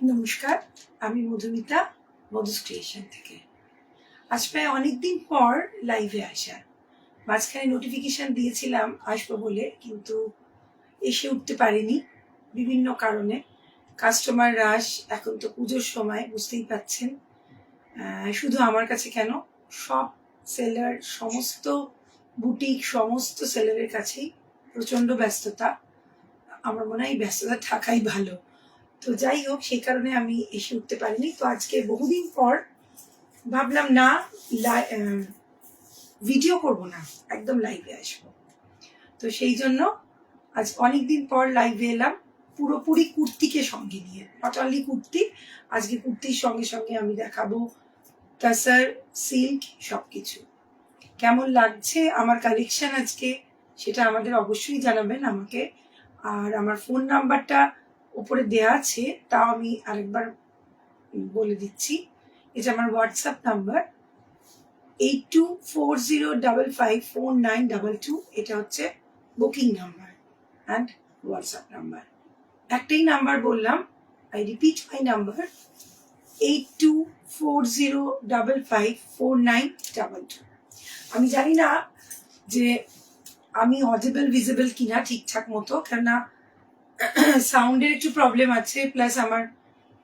নমস্কার, আমি মধুমিতা মধুস ক্রিয়েশন থেকে। আজ প্রায় অনেকদিন পর লাইভে আসা। মাঝখানে নোটিফিকেশন দিয়েছিলাম আসবো বলে, কিন্তু এসে উঠতে পারিনি বিভিন্ন কারণে। কাস্টমার রাশ, এখন তো পুজোর সময়, বুঝতেই পাচ্ছেন। শুধু আমার কাছে কেন, সব সেলার, সমস্ত বুটিক, সমস্ত সেলারের কাছেই প্রচণ্ড ব্যস্ততা। আমার মনে হয় এই ব্যস্ততা থাকাই ভালো। তো যাই হোক, সেই কারণে আমি এসে উঠতে পারিনি। তো আজকে বহুদিন পর ভাবলাম না, ভিডিও করব না, একদম লাইভে আসবো। তো সেই জন্য আজ অনেকদিন পর লাইভে এলাম, পুরোপুরি কুর্তিকে সঙ্গে নিয়ে। নট অনলি কুর্তি, আজকে কুর্তির সঙ্গে সঙ্গে আমি দেখাবো টাসার, সিল্ক, সবকিছু। কেমন লাগছে আমার কালেকশন আজকে, সেটা আমাদের অবশ্যই জানাবেন আমাকে। আর আমার ফোন নাম্বারটা উপরে দেয়া আছে, তাও আমি আরেকবার বলে দিচ্ছি। এটা আমার হোয়াটসঅ্যাপ নাম্বার 8240554922। এটা হচ্ছে booking number and WhatsApp number. একটাই নাম্বার বললাম, আই রিপিট মাই নাম্বার 8240554922। আমি জানি না যে আমি অডিবল ভিজিবল কিনা ঠিকঠাক মতো, কেননা সাউন্ডের একটু প্রবলেম আছে, প্লাস আমার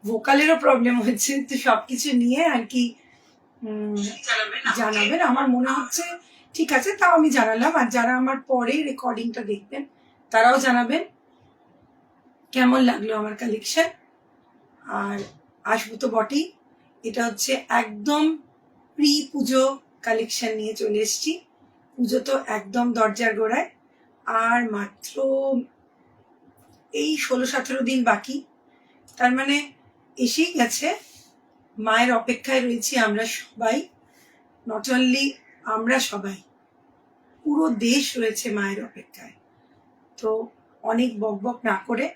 ভোকালেরও প্রবলেম হচ্ছে। তো সবকিছু নিয়ে আর কি জানাবেন। আমার মনে হচ্ছে ঠিক আছে, তাও আমি জানালাম। আর যারা আমার পরে রেকর্ডিংটা দেখবেন তারাও জানাবেন কেমন লাগলো আমার কালেকশন। আর আসবো তো বটেই, এটা হচ্ছে একদম প্রি পুজো কালেকশন নিয়ে চলে এসেছি। পুজো তো একদম দরজার গোড়ায়, আর মাত্র এই 16-17 দিন বাকি। তার মানে এসেই গেছে। মায়ের অপেক্ষায় রয়েছি আমরা সবাই, নট অনলি আমরা সবাই, পুরো দেশ রয়েছে মায়ের অপেক্ষায়। তো অনেক বকবক না করে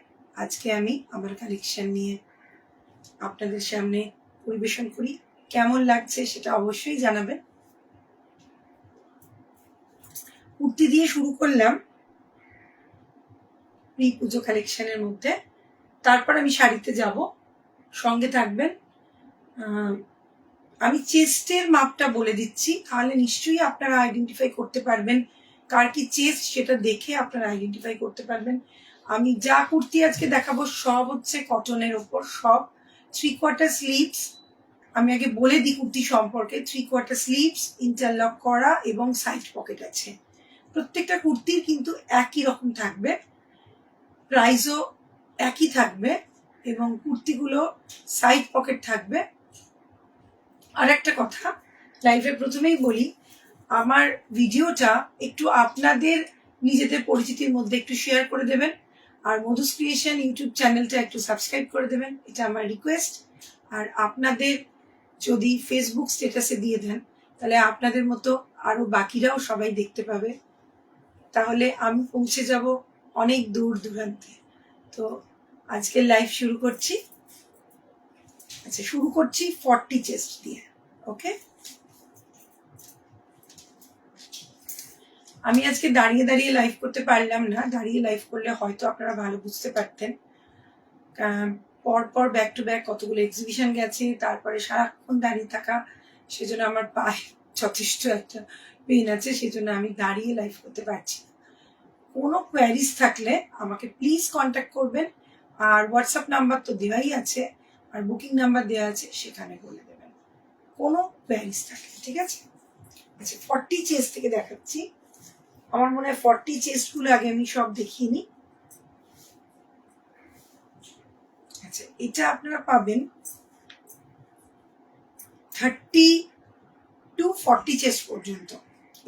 আজকে আমি আমার কালেকশন নিয়ে আপনাদের সামনে পরিবেশন করি। কেমন লাগছে সেটা অবশ্যই জানাবেন। কুর্তি দিয়ে শুরু করলাম প্রি পুজো কালেকশনের মধ্যে, তারপর আমি শাড়িতে যাব, সঙ্গে থাকবেন। আমি চেস্টের মাপটা বলে দিচ্ছি, তাহলে নিশ্চয়ই আপনারা আইডেন্টিফাই করতে পারবেন কার কি চেস্ট, সেটা দেখে আপনারা আইডেন্টিফাই করতে পারবেন। আমি যা কুর্তি আজকে দেখাবো সব হচ্ছে কটনের ওপর, সব 3/4 স্লিভস। আমি আগে বলে দিই কুর্তি সম্পর্কে। 3/4 স্লিভস, ইন্টারলক করা এবং সাইড পকেট আছে। প্রত্যেকটা কুর্তির কিন্তু একই রকম থাকবে, প্রাইসও একই থাকবে, এবং কুর্তিগুলো সাইড পকেট থাকবে। আর একটা কথা, লাইভে প্রথমেই বলি, আমার ভিডিওটা একটু আপনাদের নিজেদের পরিচিতির মধ্যে একটু শেয়ার করে দেবেন। আর মধুস ক্রিয়েশন ইউটিউব চ্যানেলটা একটু সাবস্ক্রাইব করে দেবেন, এটা আমার রিকোয়েস্ট। আর আপনাদের যদি ফেসবুক স্ট্যাটাসে দিয়ে দেন, তাহলে আপনাদের মতো আরো বাকিরাও সবাই দেখতে পাবে, তাহলে আমি পৌঁছে যাব অনেক দূর দূরান্তে। তো আজকে লাইভ শুরু করছি। আচ্ছা, শুরু করছি 40 চেস্ট দিয়ে। ওকে, আমি আজকে দাঁড়িয়ে দাঁড়িয়ে লাইভ করতে পারলাম না, দাঁড়িয়ে লাইভ করলে হয়তো আপনারা ভালো বুঝতে পারতেন। পরপর ব্যাক টু ব্যাক কতগুলো এক্সিবিশন গেছে, তারপরে সারাক্ষণ দাঁড়িয়ে থাকা, সেজন্য আমার পায়ে যথেষ্ট একটা পেন আছে, সেজন্য আমি দাঁড়িয়ে লাইভ করতে পারছি না। কোনো কোয়ারিজ থাকলে আমাকে প্লিজ কন্ট্যাক্ট করবেন। আর হোয়াটসঅ্যাপ নাম্বার তো দেওয়াই আছে, আর বুকিং নাম্বার দেওয়া আছে, সেখানে বলে দেবেন কোনো কোয়ারিজ থাকলে, ঠিক আছে? আচ্ছা, 40 চেস্ট থেকে দেখাচ্ছি। আমার মনে হয় 40 চেস্টগুলো আগে আমি সব দেখিয়ে নিই। আচ্ছা, এটা আপনারা পাবেন 30 to 40 চেস্ট পর্যন্ত।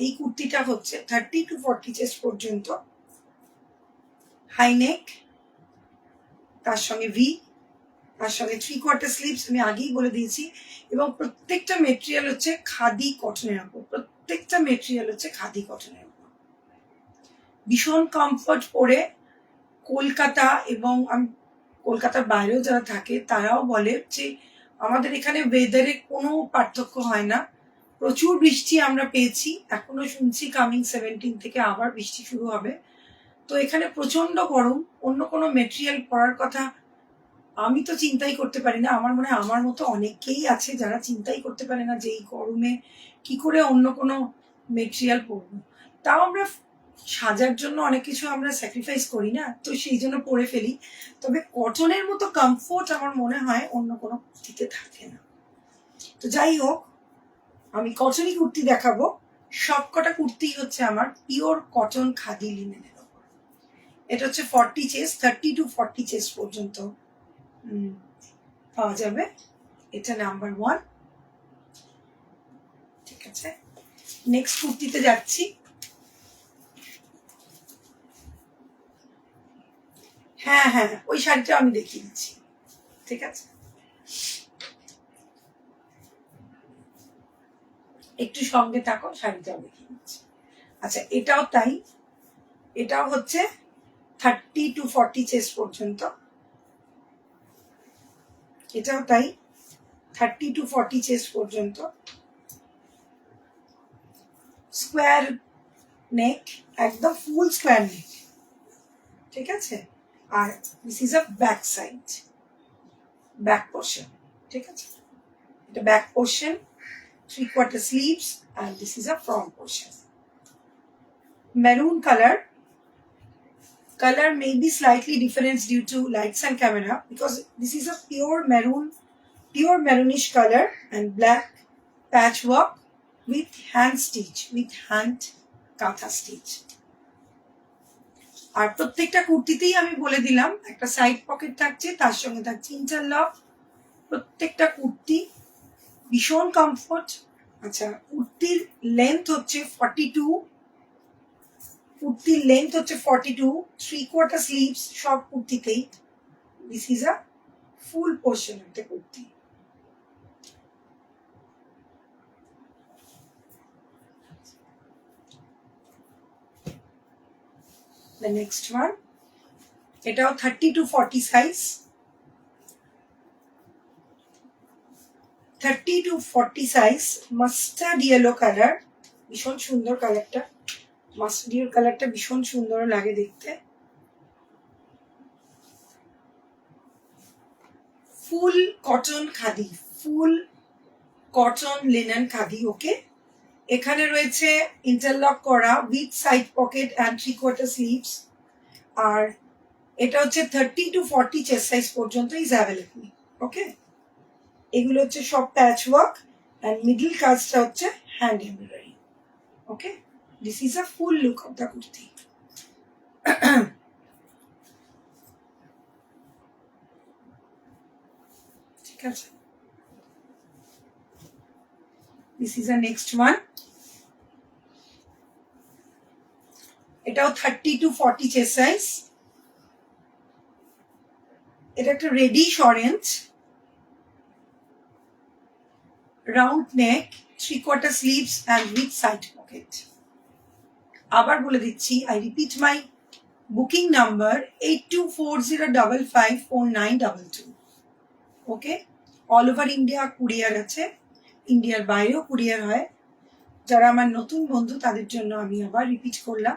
এই কুর্তিটা হচ্ছে 30 to 40 চেস্ট পর্যন্ত, হাই নেক, তার সঙ্গে ভি, তার সঙ্গে 3/4 স্লিভস, আমি আগেই বলে দিয়েছি। এবং প্রত্যেকটা মেটেরিয়াল হচ্ছে খাদি কটনের উপর, প্রত্যেকটা মেটেরিয়াল হচ্ছে খাদি কটনের উপর। ভীষণ কমফর্ট পরে কলকাতা, এবং কলকাতার বাইরেও যারা থাকে তারাও বলে যে আমাদের এখানে ওয়েদারে কোনো পার্থক্য হয় না। প্রচুর বৃষ্টি আমরা পেয়েছি, এখনো শুনছি কামিং 17 থেকে আবার বৃষ্টি শুরু হবে। তো এখানে প্রচন্ড গরম, অন্য কোনো মেটেরিয়াল পরার কথা আমি তো চিন্তাই করতে পারি না, আমার মনে হয় আমার মতো অনেকেই আছে যারা চিন্তাই করতে পারে না যে এই গরমে কি করে অন্য কোনো মেটেরিয়াল পরবো। তাও আমরা সাজার জন্য অনেক কিছু আমরা স্যাক্রিফাইস করি না, তো সেই জন্য পরে ফেলি। তবে কটনের মতো কমফোর্ট আমার মনে হয় অন্য কোনো কুর্তিতে থাকে না। তো যাই হোক, আমি কটনই কুর্তি দেখাবো। সবকটা কুর্তি হচ্ছে আমার পিওর কটন খাদি লিনেনের ওপর। এটা হচ্ছে 40 চেস্ট, 30 to 40 চেস্ট পর্যন্ত পাওয়া যাবে। এটা নাম্বার 1। ঠিক আছে, নেক্সট কুর্তিতে যাচ্ছি। হ্যাঁ হ্যাঁ, ওই শাড়িটা আমি দেখিয়ে দিচ্ছি। ঠিক আছে, একটু সঙ্গে থাকো, শাড়িটাও দেখিয়ে দিচ্ছি। আচ্ছা, এটাও তাই, এটাও হচ্ছে 30 to 40 চেস্ট পর্যন্ত। এটাও তাই, 30 to 40 চেস্ট পর্যন্ত। স্কোয়ার নেক, একদম ফুল স্কোয়ার নেক। ঠিক আছে, আর this is a back side, back portion. ঠিক আছে, এটা back portion, 3/4 sleeves, and this is a front portion. Maroon color may be slightly different due to lights and camera, because this is a pure maroonish color and black patchwork with hand কাঁথা stitch. আর প্রত্যেকটা কুর্তিতেই আমি বলে দিলাম একটা side pocket থাকছে, তার সঙ্গে থাকছে ইন্টারলক। প্রত্যেকটা কুর্তি ভীষণ কমফোর্ট। আচ্ছা, কুর্তির লেন্থ হচ্ছে 42, কুর্তির লেন্থ হচ্ছে 42, 3/4 স্লিভস সব কুর্তিতেই। This is a full portion of the kurti. The next one, এটাও 30 to 40 size. 30 to 40 size, mustard yellow colour, ভীষণ সুন্দর কালারটা। মাস্টার্ড ইয়েলো কালারটা ভীষণ সুন্দর লাগে দেখতে। Full cotton khadi, full cotton linen khadi. Okay, এখানে রয়েছে ইন্টারলক করা with side pocket and 3/4 sleeves. আর এটা হচ্ছে 30 to 40 চেস্ট সাইজ পর্যন্ত ইজ অ্যাভেলেবল। ওকে, এগুলো হচ্ছে সব প্যাচ ওয়ার্ক অ্যান্ড মিডল কাজটা হচ্ছে hand embroidery. Okay, this is a full look of the kurti. ঠিক আছে, this is a next one. এটাও 30 to 40 চেস্ট সাইজ। এটা একটা reddish orange, round neck, 3/4 sleeves and with side pocket. আবার বলে দিচ্ছি, I repeat my booking number 8240554922। Okay, all over India courier আছে, ইন্ডিয়ার বাইরেও কুরিয়ার হয়। যারা আমার নতুন বন্ধু তাদের জন্য আমি আবার রিপিট করলাম,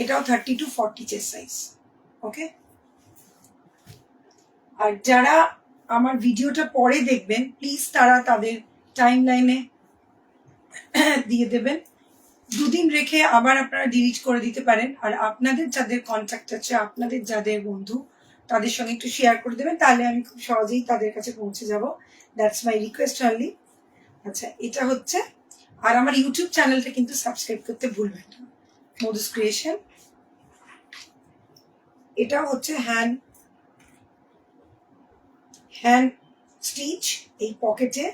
এটাও 30 to 40 চেস্ট সাইজ। ওকে, আর যারা আমার ভিডিওটা পরে দেখবেন প্লিজ তারা তাদের টাইম লাইনে দিয়ে দেবেন। 2 দিন রেখে আবার আপনারা ডিলিট করে দিতে পারেন। আর আপনাদের যাদের কন্ট্যাক্ট আছে, আপনাদের যাদের বন্ধু, তাদের সঙ্গে একটু শেয়ার করে দেবেন, তাহলে আমি খুব সহজেই তাদের কাছে পৌঁছে যাব। That's my request only. আচ্ছা, এটা হচ্ছে, আর আমার ইউটিউব চ্যানেলটা কিন্তু সাবস্ক্রাইব করতে ভুলবেন না, মধুস ক্রিয়েশন। এটা হচ্ছে হ্যান্ড স্টিচ এই পকেটে,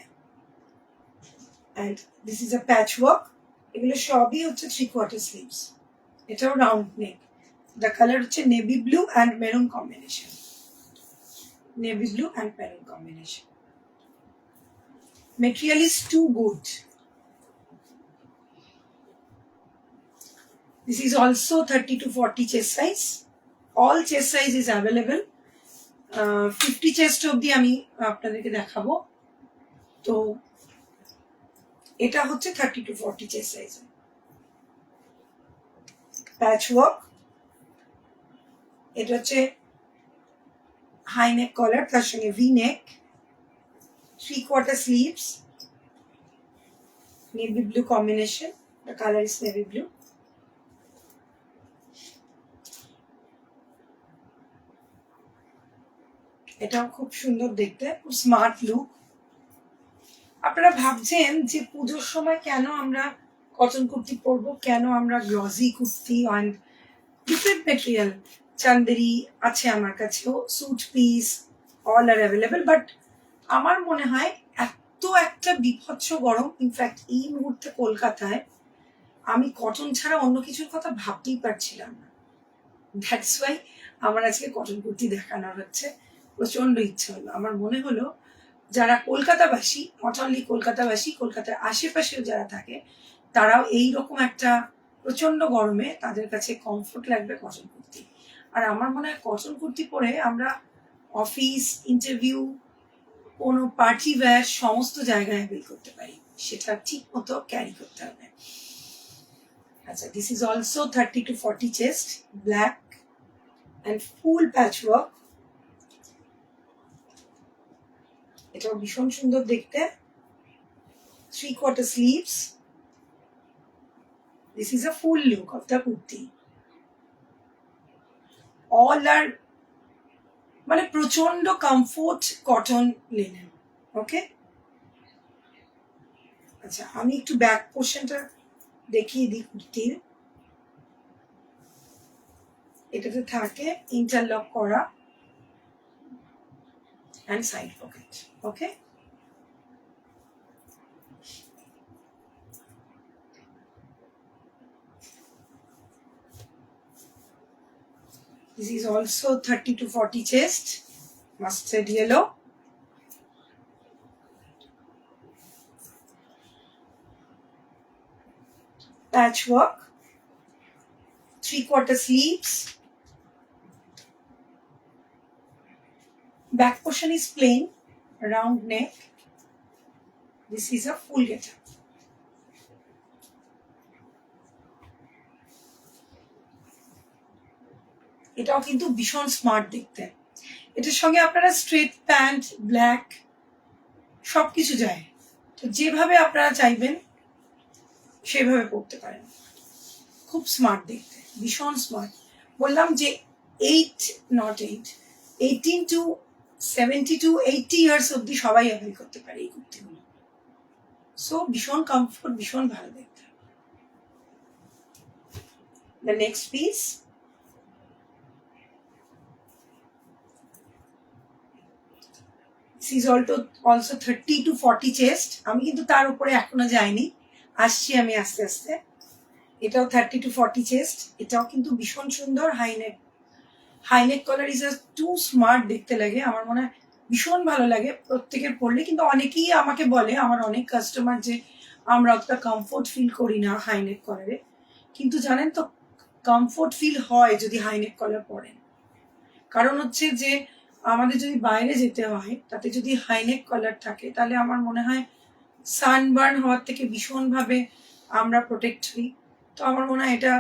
and this is a patch work. এগুলো সবই হচ্ছে 3/4 স্লিভস। এটাও রাউন্ড নেক। দ্য কালার হচ্ছে navy blue and maroon combination, navy blue and maroon combination. Material is too good. This is also 30 to 40 chest size. All chest size is available. 50 chest অবধি আমি আপনাদেরকে দেখাবো। তো এটা হচ্ছে 30 to 40 chest size। Patch work, এটা হচ্ছে high neck কলার, তার সঙ্গে V neck, 3/4 sleeves, navy blue combination, the color is navy blue. এটাও খুব সুন্দর দেখতে, খুব স্মার্ট লুক। আপনারা ভাবছেন যে পুজোর সময় কেন আমরা কটন কুর্তি পরবো, কেন আমরা glossy kurti and different material, Chanderi আছে আমার কাছেও, suit piece all are available, but আমার মনে হয় এত একটা বিভৎস গরম, ইনফ্যাক্ট এই মুহূর্তে কলকাতায় আমি কটন ছাড়া অন্য কিছুর কথা ভাবতেই পারছিলাম না। দ্যাটস ওয়াই আমার আজকে কটন কুর্তি দেখানোর হচ্ছে, প্রচন্ড ইচ্ছা হলো। আমার মনে হলো যারা কলকাতাবাসী, নট অনলি কলকাতাবাসী, কলকাতার আশেপাশেও যারা থাকে, তারাও এইরকম একটা প্রচন্ড গরমে তাদের কাছে কমফোর্ট লাগবে কটন কুর্তি। আর আমার মনে হয় কটন কুর্তি পরে আমরা অফিস, ইন্টারভিউ, কোনো পার্টি ওয়্যার সমস্ত জায়গায় হ্যান্ডেল করতে পারি, সেটা ঠিক মতো ক্যারি করতে হবে। আচ্ছা, this is also 30 to 40 chest, black and full patch work. এটাও ভীষণ সুন্দর দেখতে, 3/4 sleeves. This is a full look of the kurti. All are মানে প্রচন্ড কমফোর্ট কটন লিনেন। ওকে, আচ্ছা আমি একটু ব্যাক পোর্শনটা দেখিয়ে দিই কুর্তির। এটাতে থাকে ইন্টারলক করা and side pocket. Okay, this is also 30 to 40 chest, mustard yellow. Patchwork, 3/4 sleeves. Back portion is plain, round neck. This is a full getup. এটাও কিন্তু ভীষণ স্মার্ট দেখতে। এটার সঙ্গে আপনারা স্ট্রেট প্যান্ট, ব্ল্যাক সবকিছু যায়, তো যেভাবে আপনারা চাইবেন সেভাবে পরতে পারেন। খুব স্মার্ট দেখতে, ভীষণ স্মার্ট। বললাম যে 18 to 70 to 80 ইয়ার্স অব্দি সবাই অ্যাভেল করতে পারে এই কুর্তিগুলো। সো ভীষণ কমফোর্ট, ভীষণ ভালো দেখতে। The next piece, this is also 30 to 40 chest. আমি কিন্তু তার উপরে এখনো যাইনি, আসছি আমি আস্তে আস্তে। এটাও 30 to 40 চেস্ট। এটাও কিন্তু ভীষণ সুন্দর। High neck collar is too smart দেখতে লাগে, আমার মনে হয় ভীষণ ভালো লাগে প্রত্যেকের পরলে। কিন্তু অনেকেই আমাকে বলে, আমার অনেক কাস্টমার, যে আমরা অতটা কমফোর্ট ফিল করি না হাইনেক কলারে। কিন্তু জানেন তো, কমফোর্ট ফিল হয় যদি হাইনেক কলার পরেন। কারণ হচ্ছে যে আমাদের যদি বাইরে যেতে হয়, তাতে যদি হাইনেক কলার থাকে, তাহলে আমার মনে হয় সানবার্ন হওয়ার থেকে ভীষণভাবে আমরা প্রোটেক্ট হই। তো আমার মনে হয় এটা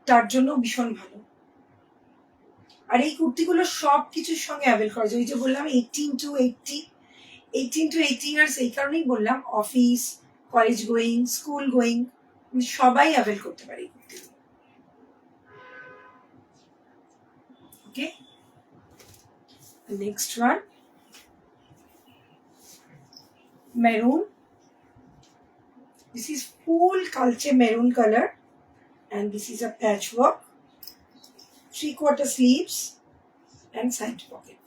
তার জন্য ভীষণ ভালো। আর এই কুর্তিগুলো সব কিছুর সঙ্গে অ্যাভেল করা যায়। ওই যে বললাম 18 to 80 ইয়ার্স, এই কারণেই বললাম office, college going, school going সবাই অ্যাভেল করতে পারে এই কুর্তিগুলো। Okay, next one, maroon. This is full culture maroon color and this is a patchwork, 3/4 sleeves and side pocket.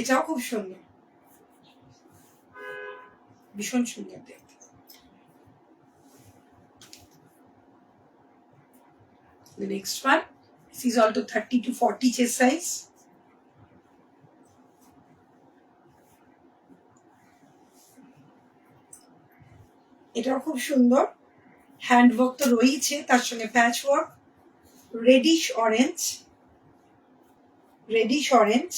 এটাও খুব সুন্দর, ভীষণ সুন্দর দেখতে। The next one, this is also 30 to 40 chest size. এটাও খুব সুন্দর, হ্যান্ডওয়ার্ক তো রয়েছে, তার সঙ্গে প্যাচ ওয়ার্ক, রেডিশ অরেঞ্জ,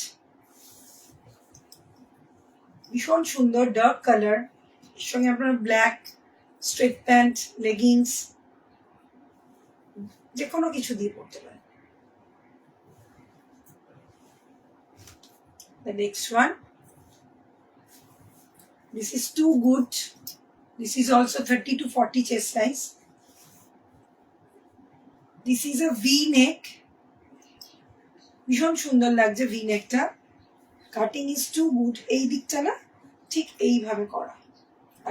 ভীষণ সুন্দর ডার্ক কালার। এর সঙ্গে আপনারা ব্ল্যাক স্ট্রেট প্যান্ট, লেগিংস যে কোনো কিছু দিয়ে পরতে পারেন। The next one. This is too good. This is also 30 to 40 chest size. This is a V-neck. ভীষণ সুন্দর লাগছে V-neckটা. Cutting is too good. এই দিকটা না ঠিক এইভাবে করা,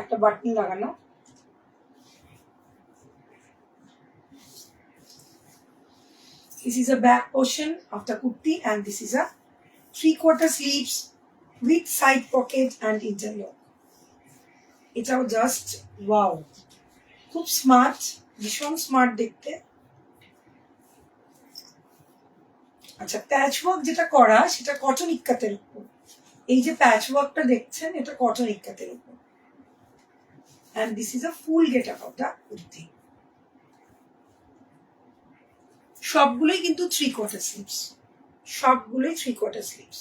একটা বাটন লাগানো. This is a back portion of the kurti and this is a 3/4 sleeves with side pocket and interlock. এটাও জাস্ট ওয়াও, খুব স্মার্ট, ভীষণ স্মার্ট দেখতে. আচ্ছা, প্যাচ ওয়ার্ক যেটা করা সেটা কটন ইক্কাতের উপর. এই যে প্যাচ ওয়ার্কটা দেখছেন এটা কটন ইক্কাতের উপর. and this is a full get up of the kurti. সবগুলোই কিন্তু 3/4 স্লিভস, সবগুলোই 3/4 sleeves.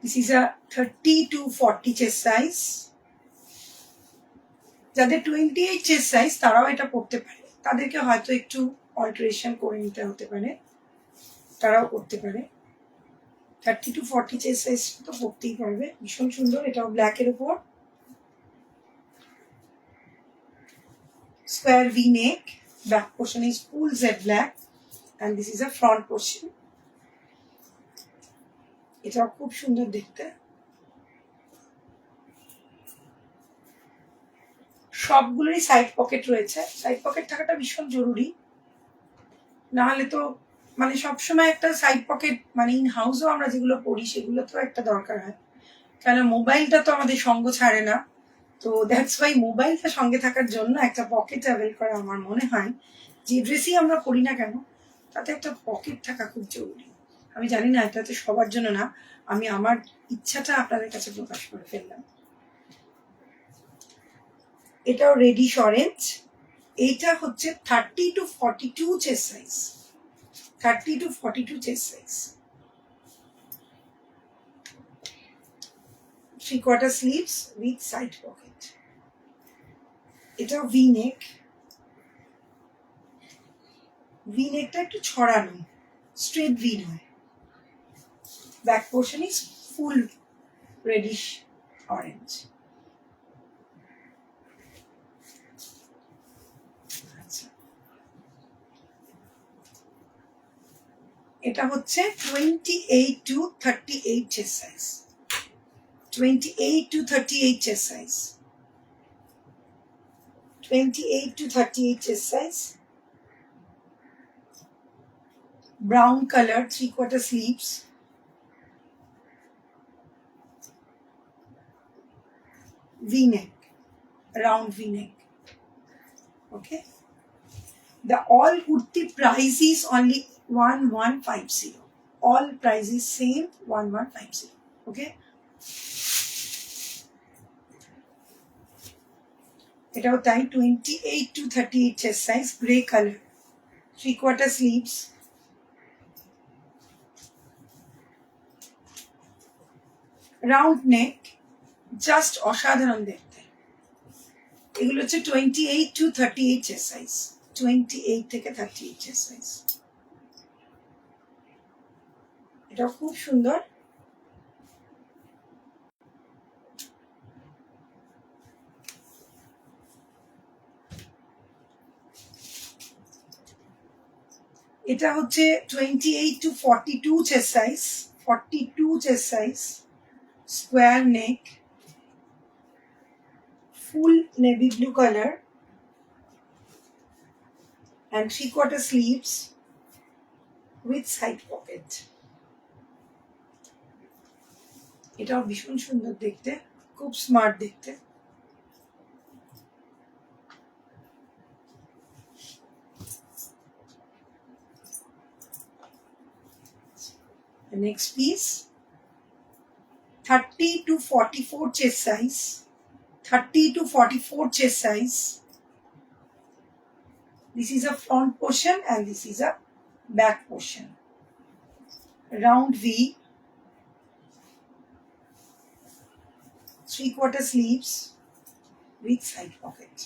This is a 30 to 40 chest size. যাদের 28 চেস্ট সাইজ তারাও এটা পড়তে পারে, তাদেরকে হয়তো একটু অল্টারেশন করে নিতে হতে পারে, তারাও করতে পারে. 30 to 40 চেস্ট সাইজ তো পড়তেই পারবে. ভীষণ সুন্দর. এটাও ব্ল্যাকের উপর. Square V-neck. Back portion is full jet black and this is a front portion. এটাও খুব সুন্দর দেখতে. সবগুলোরই সাইড পকেট রয়েছে. সাইড পকেট থাকাটা ভীষণ জরুরি, না হলে তো মানে সবসময় একটা সাইড পকেট মানে ইন হাউসও আমরা যেগুলো পড়ি সেগুলো তো একটা দরকার হয়, কেন মোবাইলটা তো আমাদের সঙ্গ ছাড়ে না. তো দ্যাটস ওয়াই মোবাইলটা সঙ্গে থাকার জন্য একটা পকেট অ্যাভেল করা আমার মনে হয় যে ড্রেসই আমরা পরি না কেন তাতে একটা পকেট থাকা খুব জরুরি. আমি জানি না এটা তো সবার জন্য না, আমি আমার ইচ্ছাটা আপনাদের কাছে প্রকাশ করে ফেললাম. এটাও রেডিশ অরেঞ্জ. এইটা হচ্ছে 30 to 42 chest size. 30 to 42 chest size. 3/4 sleeves with side pocket. এটাও V-neck. V-neckটা একটু ছড়ানো, স্ট্রেট V নয়. Back portion is full reddish orange. এটা হচ্ছে 28 to 38 chest size. 28 to 38 chest size. 28 to 38 chest size. Brown colour 3/4 sleeves. V-neck, round V-neck. Okay. The all kurti price is only 1150. All prices same 1150. Okay. এটাও তাই 28 to 38 chest size. Grey colour. 3/4 sleeves. Round neck, just অসাধারণ দেখতে. এগুলো হচ্ছে 28 to 38 chest size. 28 থেকে 38 chest size. এটাও খুব সুন্দর. এটা হচ্ছে 28 to 42 chest size. 42 chest size. Square neck, full navy blue colour and 3/4 sleeves with side pocket. এটাও ভীষণ সুন্দর দেখতে, খুব স্মার্ট দেখতে. The next piece, 30 to 44 chest size. 30 to 44 chest size. This is a front portion and this is a back portion. Round V. 3/4 sleeves with side pocket.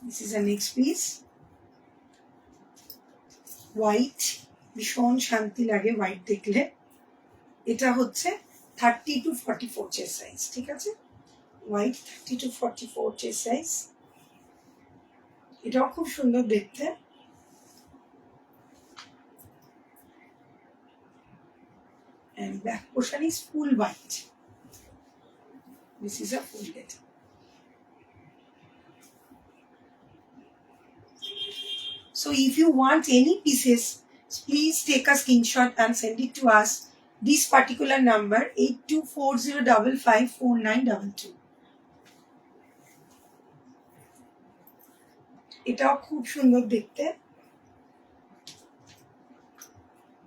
This is a next piece, white, ভীষণ শান্তি লাগে white দেখলে। এটা হচ্ছে 30 to 44 chest size, ঠিক আছে, white 30 to 44 chest size. এটাও খুব সুন্দর দেখতে। And back portion is full white. This is a full get. So if you want any pieces, please take a screenshot and send it to us. This particular number 8240554922. এটাও খুব সুন্দর দেখতে।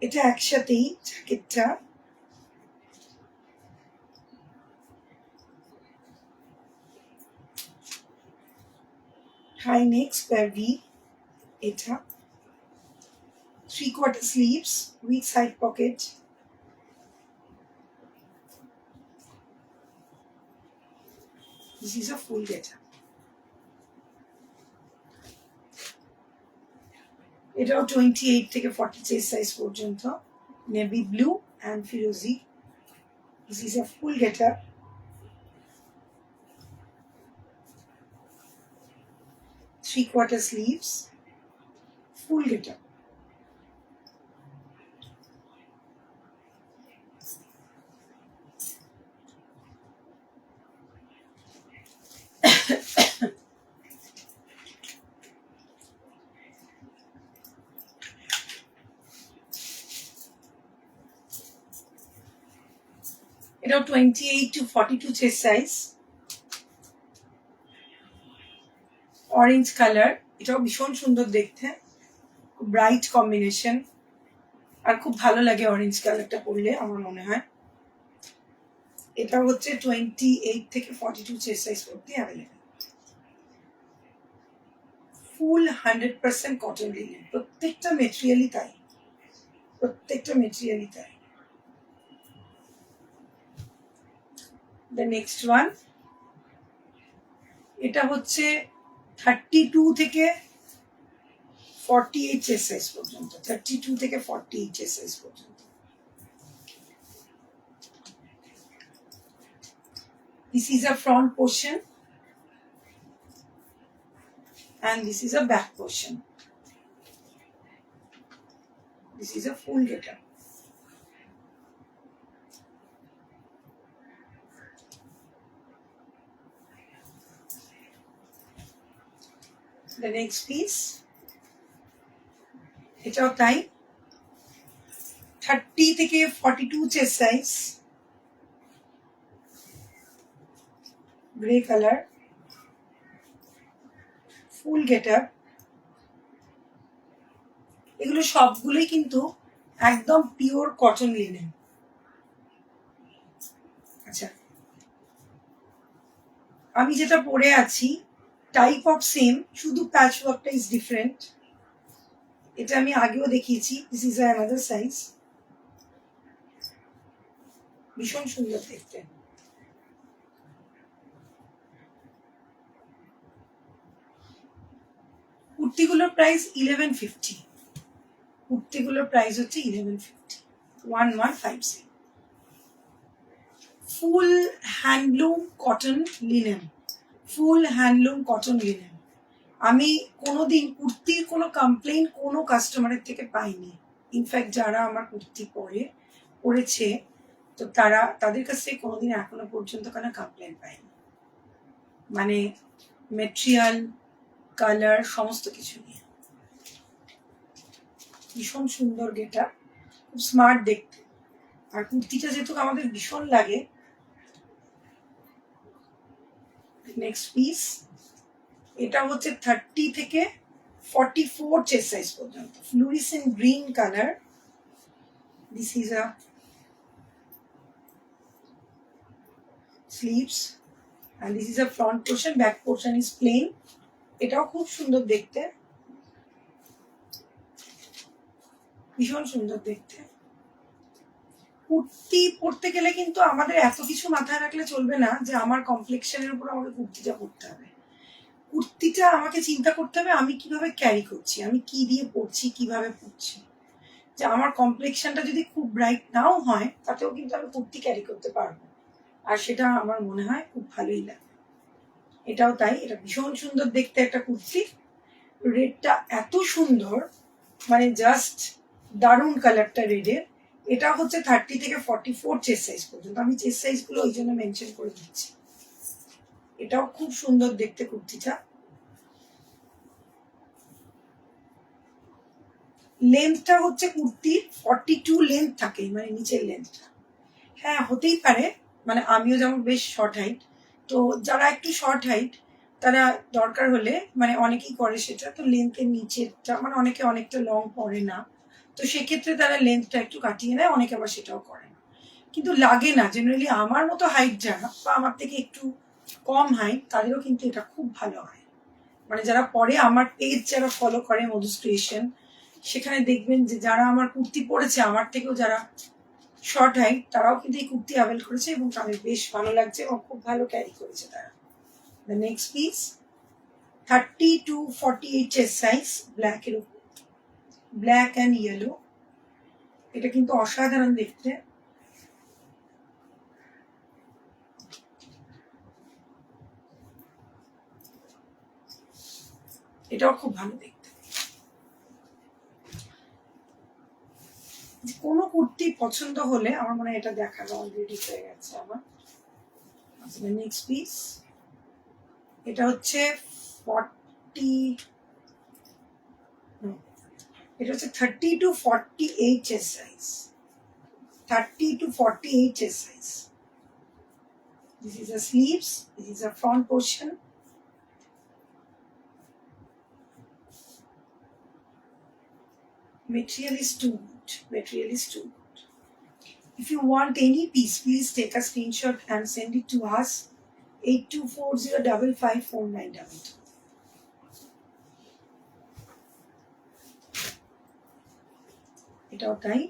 এটা একসাথেই জ্যাকেটটা, হাই নেক স্কোয়ার ভি, এটা 3/4 sleeves with side pocket. This is a full getup. এটাও 28 থেকে 40 চেস্ট সাইজ পর্যন্ত, নেভি ব্লু অ্যান্ড ফিরোজি। This is a full getup. Three-quarter sleeves, full getup. এটাও 28 to 42 chest size, orange colour. এটাও ভীষণ সুন্দর দেখতে, খুব ব্রাইট কম্বিনেশন, আর খুব ভালো লাগে অরেঞ্জ কালারটা পরলে আমার মনে হয়। এটা হচ্ছে 28 থেকে 42 চেস্ট সাইজ পর্যন্ত অ্যাভেলেবেল। ফুল 100% কটন লিনেন, প্রত্যেকটা মেটেরিয়ালই তাই, প্রত্যেকটা মেটেরিয়ালই তাই। দ্য নেক্সট ওয়ান, এটা হচ্ছে 32 থেকে 48 চেস্ট সাইজ পর্যন্ত, 32 থেকে 48 চেস্ট সাইজ পর্যন্ত। This is a front portion and this is a back portion. This is a full getup. The next piece, এটাও তাই, 30 থেকে 42 চেস্ট সাইজ, গ্রে কালার, ফুল গেটআপ। এগুলো সবগুলোই কিন্তু একদম পিওর কটন লিনেন। আচ্ছা, আমি যেটা পরে আছি টাইপ অফ সেম, শুধু প্যাচ ওয়ার্কটা ইজ ডিফারেন্ট। এটা আমি আগেও দেখিয়েছি। দিস ইজ অ্যানাদার সাইজ, ভীষণ সুন্দর দেখতে। কুর্তিগুলোর প্রাইস 1150, কুর্তিগুলোর প্রাইস হচ্ছে 1150, 1150। ফুল হ্যান্ডলুম কটন লিনেন, ফুল হ্যান্ডলুম কটন লিনেন। আমি কোনোদিন কুর্তির কোনো কমপ্লেন কোনো কাস্টমারের থেকে পাইনি। ইনফ্যাক্ট যারা আমার কুর্তি পরেছে তো তাদের কাছ থেকে কোনোদিন এখনো পর্যন্ত কোনো কমপ্লেন পাইনি, মানে মেটেরিয়াল, কালার, সমস্ত কিছু নিয়ে। ভীষণ সুন্দর গেটআপ, খুব স্মার্ট দেখতে। আর কুর্তিটা যেহেতু আমাদের ভীষণ লাগে। নেক্সট পিস, এটা হচ্ছে 30 থেকে 44 চেস্ট সাইজ পর্যন্ত, fluorescent green colour. This is a sleeves and this is a front portion, back portion is plain. এটাও খুব সুন্দর দেখতে, ভীষণ সুন্দর দেখতে। কুর্তি পরতে গেলে কিন্তু আমাদের এত কিছু মাথায় রাখলে চলবে না যে আমার কমপ্লেক্সনের উপর আমাকে কুর্তিটা পরতে হবে। কুর্তিটা আমাকে চিন্তা করতে হবে আমি কিভাবে ক্যারি করছি, আমি কি দিয়ে পরছি, কিভাবে পরছি। যে আমার কমপ্লেক্সনটা যদি খুব ব্রাইট নাও হয় তাতেও কিন্তু আমি কুর্তি ক্যারি করতে পারবো, আর সেটা আমার মনে হয় খুব ভালোই লাগে। এটাও তাই, এটা ভীষণ সুন্দর দেখতে একটা কুর্তি। রেডটা এত সুন্দর, মানে জাস্ট দারুণ কালারটা রেডের। এটা হচ্ছে 30 থেকে 44 চেস্ট সাইজ পর্যন্ত, আমি চেস্ট সাইজগুলো ওই জন্য মেনশন করে দিচ্ছি। এটাও খুব সুন্দর দেখতে কুর্তিটা। লেন্থটা হচ্ছে কুর্তির 42 লেন্থ থাকে, মানে নিচের লেন্থটা। হ্যাঁ হতেই পারে, মানে আমিও যেমন বেশ শর্ট হাইট, তো যারা একটু শর্ট হাইট তারা দরকার হলে, মানে অনেকেই করে সেটা, তো লেন্থের নিচেরটা, মানে অনেকে অনেকটা লং পরে না, তো সেক্ষেত্রে তারা লেন্থটা একটু কাটিয়ে নেয়, অনেকে আবার সেটাও করে না, কিন্তু লাগে না। জেনারেলি আমার মতো হাইট যারা, বা আমার থেকে একটু কম হাইট, তাদেরও কিন্তু এটা খুব ভালো হয়। মানে যারা পরে আমার পেজ যারা ফলো করে মধুস ক্রিয়েশন, সেখানে দেখবেন যে যারা আমার কুর্তি পরেছে আমার থেকেও যারা শর্ট হাইট, তারাও কিন্তু এই কুর্তি অ্যাভেল করেছে এবং তাদের বেশ ভালো লাগছে এবং খুব ভালো ক্যারি করেছে তারা। The next piece 30 to 48 chest size, ব্ল্যাকের উপর, ব্ল্যাক অ্যান্ড ইয়েলো। এটা কিন্তু অসাধারণ দেখতে। এটাও খুব ভালো দেখতে। কোনো কুর্তি পছন্দ হলে আমার মনে হয় এটা দেখানো অলরেডি হয়ে গেছে আমার। নেক্সট পিস, এটা হচ্ছে 30 to 48 chest size, 30 to 48 chest size. This is the sleeves, this is the front portion. Material is too good, material is too good. If you want any piece, please take a screenshot and send it to us, 8240554922. এটাও তাই,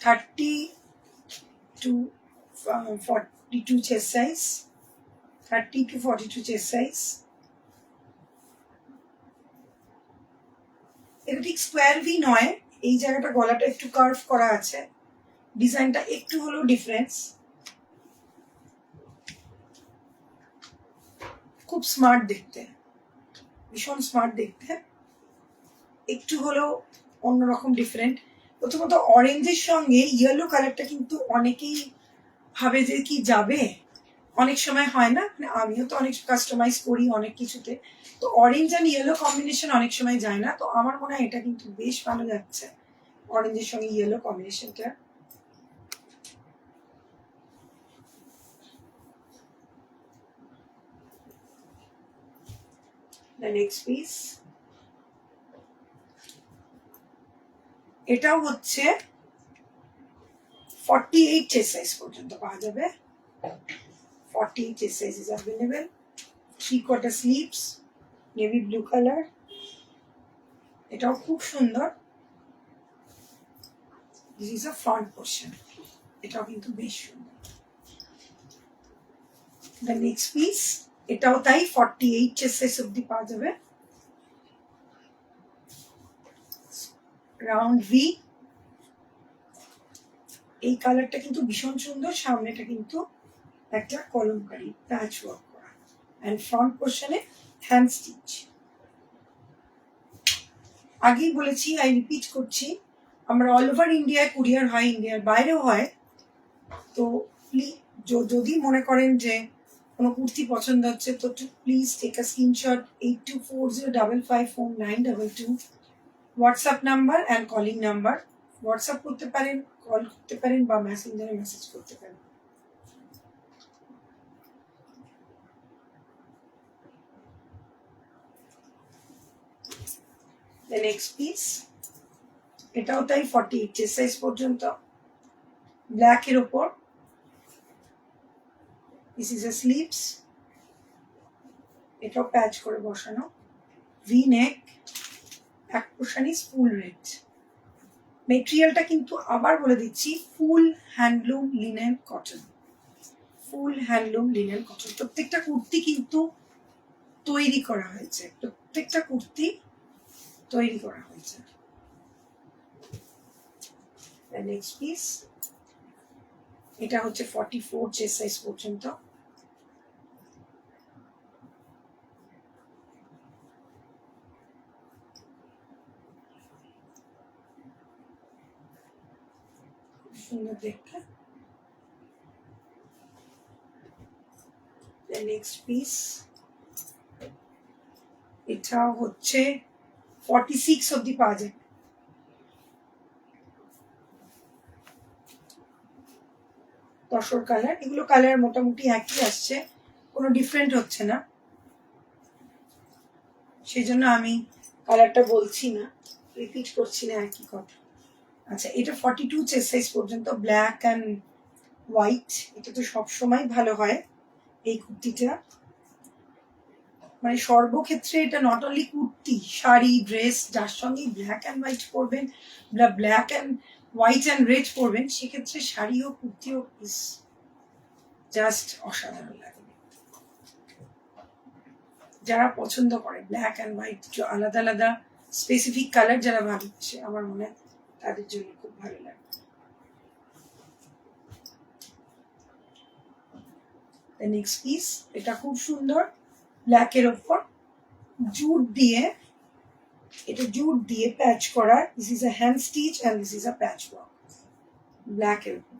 30 to 42 chest size, 30 to 42 chest size. এটা ঠিক square V নয়, এই জায়গাটা গলাটা একটু curve করা আছে, ডিজাইনটা একটু হলেও ডিফারেন্স। খুব স্মার্ট দেখতে, ভীষণ স্মার্ট দেখতে, একটু হলেও অন্যরকম ডিফারেন্ট। প্রথমত অরেঞ্জের সঙ্গে ইয়েলো কালারটা কিন্তু অনেকেই ভাবে যে কি যাবে, অনেক সময় হয় না, মানে আমিও তো অনেক কাস্টমাইজ করি অনেক কিছুতে, তো অরেঞ্জ অ্যান্ড ইয়েলো কম্বিনেশন অনেক সময় যায় না, তো আমার মনে হয় এটা কিন্তু বেশ ভালো যাচ্ছে অরেঞ্জের সঙ্গে ইয়েলো কম্বিনেশনটা। The next piece, এটাও হচ্ছে 48 চেস্ট সাইজ পর্যন্ত পাওয়া যাবে, 48 chest size is available. 3/4 sleeves, navy blue color. এটাও খুব সুন্দর। This is a front portion, এটাও কিন্তু বেশ সুন্দর। The next piece, এটাও তাই 48 চেস্ট সাইজ অব্দি পাওয়া যাবে, রাউন্ড ভি। এই কালারটা কিন্তু ভীষণ সুন্দর, সামনেটা কিন্তু একটা কলমকারি প্যাচ ওয়ার্ক করা, এন্ড ফ্রন্ট পোর্শনে হ্যান্ড স্টিচ। আগেই বলেছি, আই রিপিট করছি, আমরা অল ওভার ইন্ডিয়ায় কুরিয়ার হয়, ইন্ডিয়ার বাইরেও হয়। তো যদি মনে করেন যে কোনো কুর্তি পছন্দ হচ্ছে, তো please take a screenshot, 8240554922, WhatsApp number and calling number. WhatsApp করতে পারেন, কল করতে পারেন, বা মেসেঞ্জারে মেসেজ করতে পারেন। The next piece, এটাও তাই 48 চেস্ট সাইজ পর্যন্ত, ব্ল্যাক এর উপর। This is a sleeves, এটাও প্যাচ করে বসানো, ভি নেক, এক পোর্শন ইজ ফুল রেড। মেটেরিয়ালটা কিন্তু আবার বলে দিচ্ছি, ফুল হ্যান্ডলুম লিনেন কটন, ফুল হ্যান্ডলুম লিনেন কটন। প্রত্যেকটা কুর্তি কিন্তু তৈরি করা হয়েছে, প্রত্যেকটা কুর্তি তৈরি করা হয়েছে। নেক্সট পিস, এটা হচ্ছে 44 চেস্ট সাইজ পর্যন্ত। সুন্দর দেখতে। নেক্সট পিস, এটা হচ্ছে 46 অব্দি পাওয়া যায়। তসর কালার, এগুলো কালার মোটামুটি একই আসছে, কোনো ডিফারেন্ট হচ্ছে না, সেই জন্য আমি কালারটা বলছি না, রিপিট করছি না একই কথা। আচ্ছা, এটা 42 চেস্ট সাইজ পর্যন্ত, ব্ল্যাক অ্যান্ড হোয়াইট। এটা তো সবসময় ভালো হয় এই কুর্তিটা, মানে সর্বক্ষেত্রে এটা not only kurti, sari, dress, যার সঙ্গে ব্ল্যাক অ্যান্ড হোয়াইট পরবেন, black and white and red পরবেন, সেক্ষেত্রে শাড়ি হোক কুর্তি হোক, ইস জাস্ট অসাধারণ লাগে। যারা পছন্দ করে ব্ল্যাক অ্যান্ড হোয়াইট, আলাদা আলাদা স্পেসিফিক কালার যারা ভালোবাসে, আমার মনে হয় তাদের জন্য খুব ভালো লাগে। নেক্সট পিস, এটা খুব সুন্দর, ব্ল্যাকের ওপর জুট দিয়ে, এটা জুট দিয়ে প্যাচ করা। This is a hand stitch and this is a patch work, ব্ল্যাকের ওপর।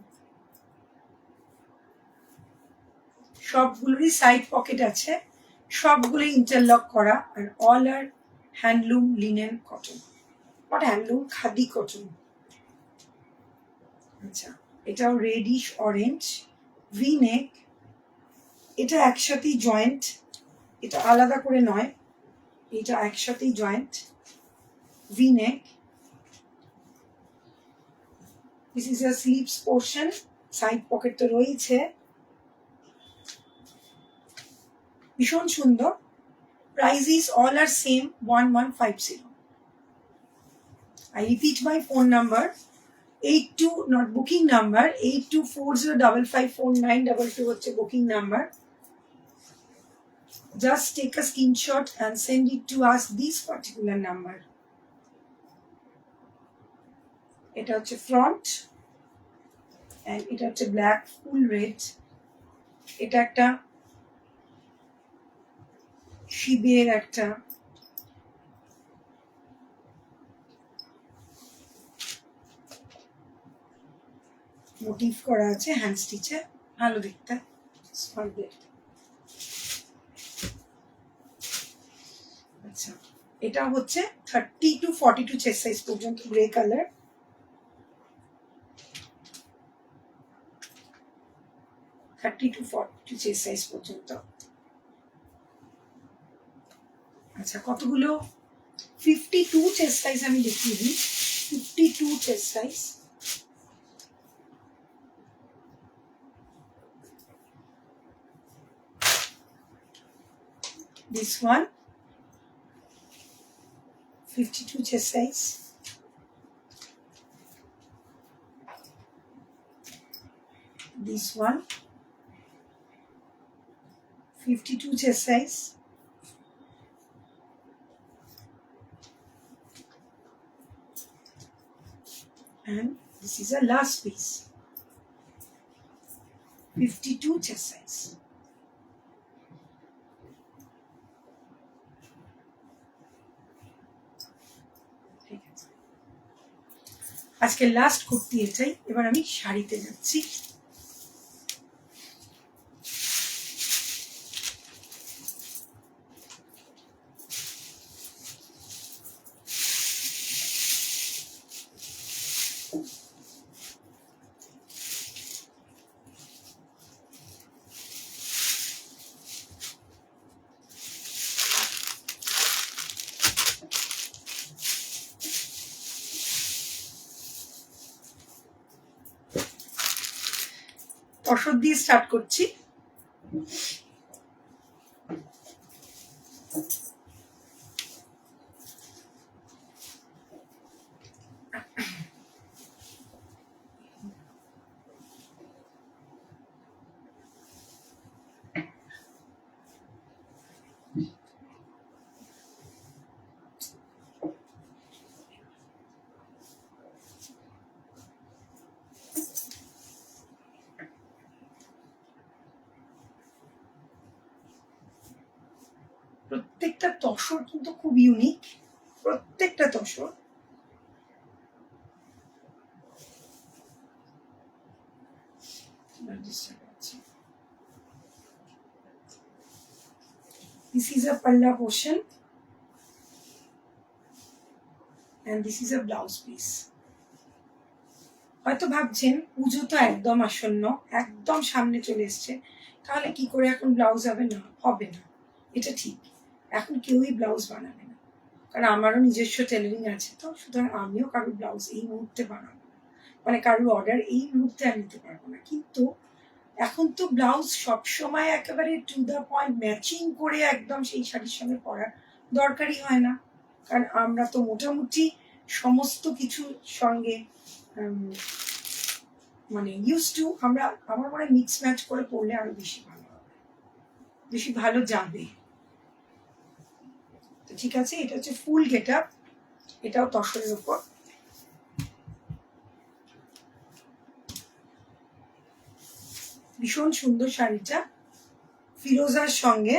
সবগুলোরই সাইড পকেট আছে, সবগুলো ইন্টারলক করা, আর all are handloom linen cotton, but handloom khadi cotton. আচ্ছা, এটাও রেডিশ অরেঞ্জ, ভি নেক, এটা একসাথেই জয়েন্ট, এটা আলাদা করে নয়, এটা একসাথেই joint, V neck. This is a sleeves portion, side pocket তো রয়েছে, ভীষণ সুন্দর। Price is all are same, 1150। I repeat my phone number, 82, not booking number, 8240554922 হচ্ছে booking number. Just take a screenshot and send it to us this particular number. এটা হচ্ছে front, and এটা হচ্ছে black ফুল red. এটা একটা শিবের একটা motive করা আছে হ্যান্ড স্টিচে, ভালো দেখতে, স্মার্ট দেখতে। আচ্ছা, এটা হচ্ছে 30 to 42 চেস্ট সাইজ পর্যন্ত, গ্রে কালার। চেস্ট সাইজ পর্যন্ত। আচ্ছা, কতগুলো 52 চেস্ট সাইজ আমি দেখিয়ে দিই, 52 chest size. This one, 52 chest size. This one, 52 chest size. And this is a last piece, 52 chest size. আজকে লাস্ট কুর্তি এটাই। এবার আমি শাড়িতে যাচ্ছি। তসর দিয়ে স্টার্ট করছি। প্রত্যেকটা তসর কিন্তু খুব ইউনিক, প্রত্যেকটা tussar. This is a palla portion and this is a blouse piece. হয়তো ভাবছেন পুজো তো একদম আসন্ন, একদম সামনে চলে এসছে, তাহলে কি করে এখন ব্লাউজ হবে? না, হবে না, এটা ঠিক। এখন কেউই ব্লাউজ বানাবে না, কারণ আমারও নিজস্ব টেলারিং আছে, তো সুতরাং আমিও কারোর ব্লাউজ এই মুহূর্তে বানাবো, মানে কারোর অর্ডার এই মুহূর্তে আমি নিতে পারবো না। কিন্তু এখন তো ব্লাউজ সবসময় একেবারে টু দ্য পয়েন্ট ম্যাচিং করে একদম সেই শাড়ির সঙ্গে পরার দরকারই হয় না, কারণ আমরা তো মোটামুটি সমস্ত কিছুর সঙ্গে মানে ইউজ টু। আমরা, আমার মনে হয় মিক্স ম্যাচ করে পরলে আরো বেশি ভালো হবে, বেশি ভালো যাবে। তো ঠিক আছে, এটা হচ্ছে ফুল গেট আপ, এটাও তসরের উপর। ভীষণ সুন্দর শাড়িটা, ফিরোজার সঙ্গে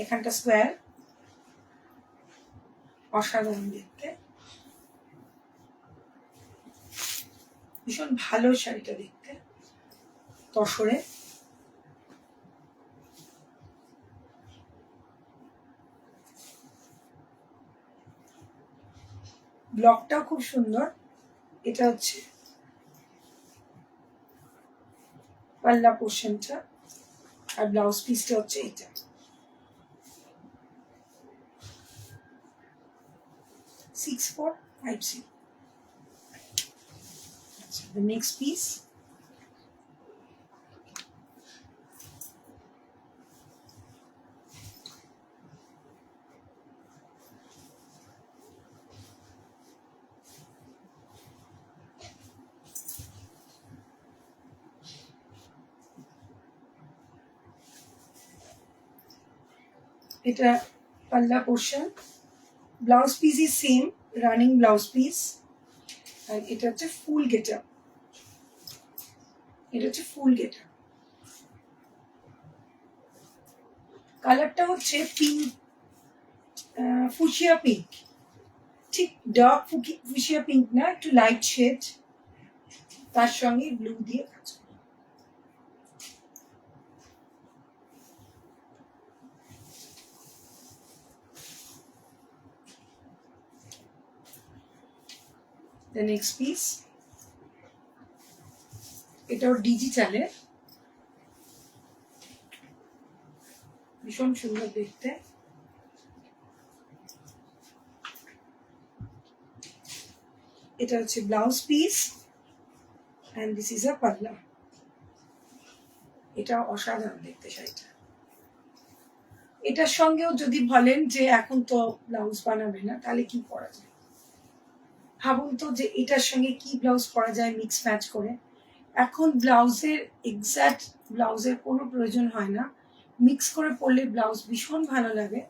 এখানটা স্কোয়ার, অসাধারণ দেখতে, ভীষণ ভালো শাড়িটা দেখতে, তসরে। ব্লকটাও খুব সুন্দর। এটা হচ্ছে পাল্লা পোর্শনটা, আর ব্লাউজ পিসটা হচ্ছে এটা। The next piece, এটা পাল্লা portion, blouse piece is same, running blouse piece, আর এটা হচ্ছে ফুল গেটআপ, এটা হচ্ছে ফুল গেটআপ। কালারটা হচ্ছে পিঙ্ক, ফুশিয়া পিঙ্ক, ঠিক ডার্ক ফুশিয়া পিঙ্ক না, একটু লাইট শেড, তার সঙ্গে ব্লু দিয়ে কাজ করে। The next piece, এটাও ডিজিটালের, ভীষণ সুন্দর দেখতে। এটা হচ্ছে blouse piece and this is a পাল্লা। এটা অসাধারণ দেখতে শাড়িটা। এটার সঙ্গেও যদি বলেন যে এখন তো ব্লাউজ বানাবে না, তাহলে কি করা যায়? ভাবুন তো যে এটার সঙ্গে কি ব্লাউজ পরা যায় মিক্স ম্যাচ করে। এখন ব্লাউজের এক্স্যাক্ট ব্লাউজের কোনো প্রয়োজন হয় না, মিক্স করে পরলে ব্লাউজ ভীষণ ভালো লাগে।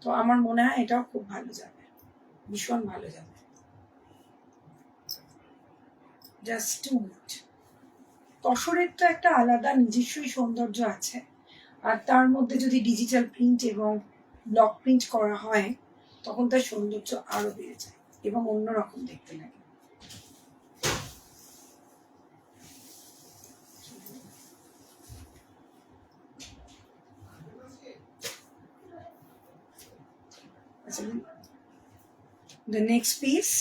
তো আমার মনে হয় এটাও খুব ভালো যাবে, ভীষণ ভালো যাবে, জাস্ট টু গুড। তসরের তো একটা আলাদা নিজস্বই সৌন্দর্য আছে, আর তার মধ্যে যদি ডিজিটাল প্রিন্ট এবং ব্লক প্রিন্ট করা হয় তখন তার সৌন্দর্য আরো বেড়ে যায় এবং অন্যরকম দেখতে লাগে। The next piece,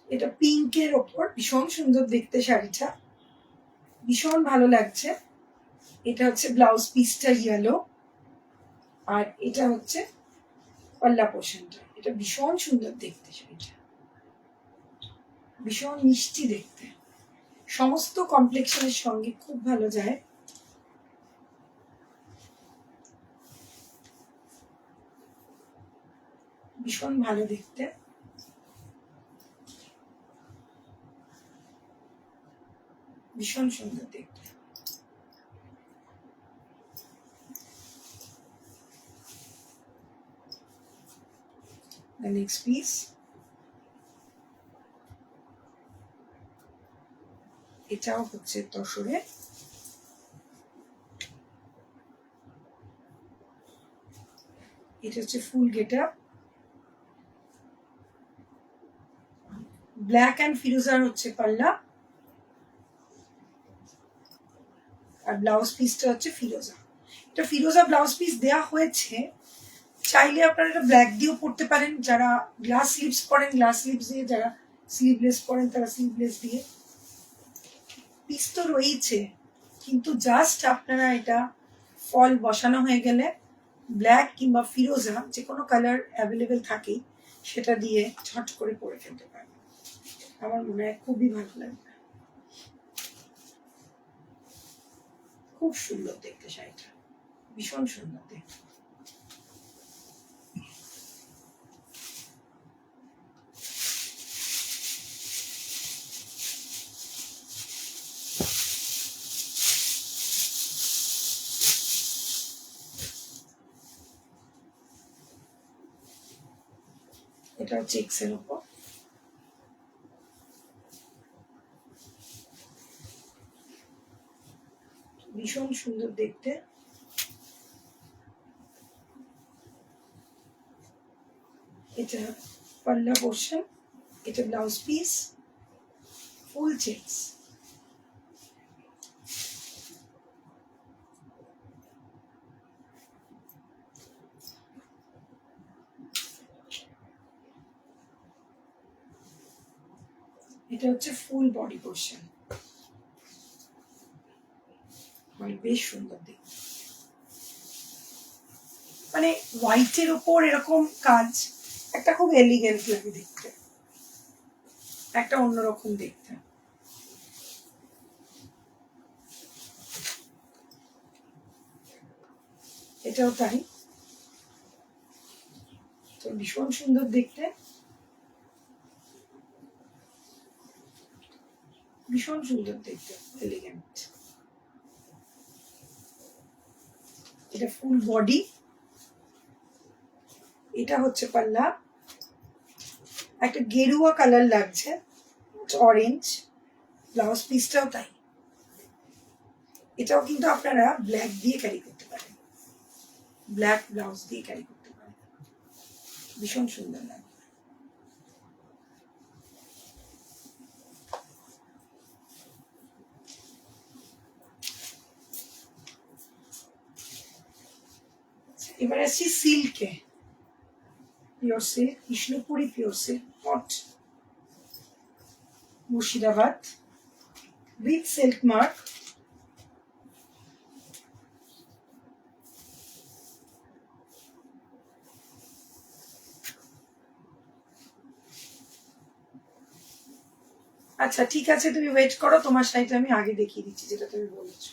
এটা পিঙ্কের ওপর, ভীষণ সুন্দর দেখতে শাড়িটা, ভীষণ ভালো লাগছে। এটা হচ্ছে ব্লাউজ পিসটা ইয়েলো, আর এটা হচ্ছে পাল্লা পোর্শনটা। এটা ভীষণ সুন্দর দেখতে শাড়িটা, ভীষণ মিষ্টি দেখতে, সমস্ত কমপ্লেক্সনের সঙ্গে খুব ভালো যায়। ভীষণ ভালো দেখতে, ভীষণ সুন্দর দেখতে। The next piece, এটাও হচ্ছে তসরে। এটা হচ্ছে ফুল গেটআপ। ব্ল্যাক অ্যান্ড ফিরোজার হচ্ছে পাল্লা, আর ব্লাউজ পিসটা হচ্ছে ফিরোজা। এটা ফিরোজা ব্লাউজ পিস দেওয়া হয়েছে। চাইলে আপনারা এটা ব্ল্যাক দিয়েও পরতে পারেন, যারা গ্লাস স্লিভস পরেন গ্লাস স্লিভস দিয়ে, যারা স্লিভলেস পরেন তারা স্লিভলেস দিয়ে। পিস তো রয়েছে, কিন্তু জাস্ট আপনারা এটা ফল বসানো হয়ে গেলে ব্ল্যাক কিংবা ফিরোজা যে কোনো কালার অ্যাভেলেবেল থাকেই, সেটা দিয়ে ছট করে পরে ফেলতে পারেন। আমার মনে হয় খুবই ভালো লাগবে, খুব সুন্দর দেখতে শাড়িটা, ভীষণ সুন্দর দেখতে। এটা হচ্ছে এক্সের উপর। ভীষণ সুন্দর দেখতে। এটা পাল্লা পোর্শন, এটা ব্লাউজ পিস, ফুল চেকস। এটা হচ্ছে ফুল বডি পোর্শন, মানে বেশ সুন্দর দেখতে। মানে হোয়াইটের ওপর এরকম কাজ একটা খুব এলিগেন্ট লাগে দেখতে, একটা অন্যরকম দেখতে। এটাও তাই, তো ভীষণ সুন্দর দেখতে, ভীষণ সুন্দর দেখতে, এলিগেন্ট। এটা ফুল বডি, এটা হচ্ছে পাল্লা, একটা গেরুয়া কালার লাগছে, অরেঞ্জ। ব্লাউজ পিসটাও তাই। এটাও কিন্তু আপনারা ব্ল্যাক দিয়ে ক্যারি করতে পারেন, ব্ল্যাক ব্লাউজ দিয়ে ক্যারি করতে পারেন, ভীষণ সুন্দর লাগে। এবার আসছি সিল্কে, pure silk, Krishnapuri pure silk হট মুর্শিদাবাদ উইথ সিল্ক মার্ক। আচ্ছা ঠিক আছে, তুমি ওয়েট করো, তোমার শাড়িটা আমি আগে দেখিয়ে দিচ্ছি যেটা তুমি বলেছো।